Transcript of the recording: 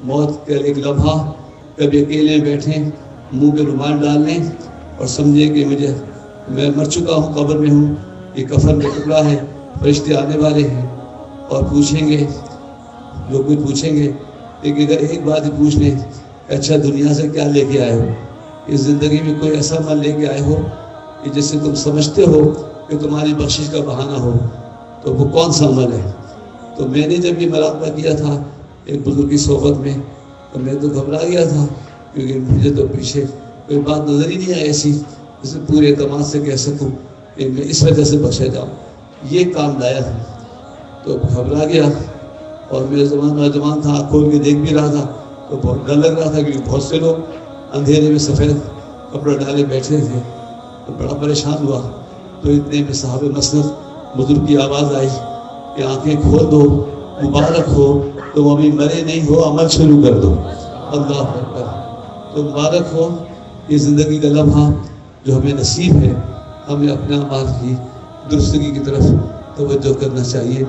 موت کا ایک لمحہ کبھی اکیلے بیٹھیں، منہ پہ رومال ڈال لیں اور سمجھیں کہ میں مر چکا ہوں، قبر میں ہوں، یہ کفن میں ٹکڑا ہے، فرشتے آنے والے ہیں اور پوچھیں گے، جو کچھ پوچھیں گے، لیکن اگر ایک بات ہی پوچھ لیں، اچھا دنیا سے کیا لے کے آئے ہو؟ اس زندگی میں کوئی ایسا عمل لے کے آئے ہو کہ جس سے تم سمجھتے ہو کہ تمہاری بخشش کا بہانہ ہو، تو وہ کون سا عمل ہے؟ تو میں نے جب یہ مراقبہ کیا تھا ایک بزرگ کی صحبت میں، تو میں تو گھبرا گیا تھا، کیونکہ مجھے تو پیچھے کوئی بات نظر ہی نہیں آئی ایسی جسے پورے اعتماد سے کہہ سکوں کہ میں اس وجہ سے بخشا جاؤں، یہ کام لایا ہے۔ تو گھبرا گیا، اور میرا زمان نوجوان تھا، آنکھ کھول کے دیکھ بھی رہا تھا تو بہت ڈر لگ رہا تھا، کیونکہ بہت سے لوگ اندھیرے میں سفید کپڑے ڈالے بیٹھے تھے، تو بڑا پریشان ہوا۔ تو اتنے میں صاحب مسند بزرگ کی آواز آئی کہ آنکھیں کھول دو، مبارک ہو، تم ابھی مرے نہیں ہو، عمل شروع کر دو۔ اللہ اکبر۔ تو مبارک ہو یہ زندگی کا لمحہ جو ہمیں نصیب ہے، ہمیں اپنے اعمال کی درستگی کی طرف توجہ کرنا چاہیے۔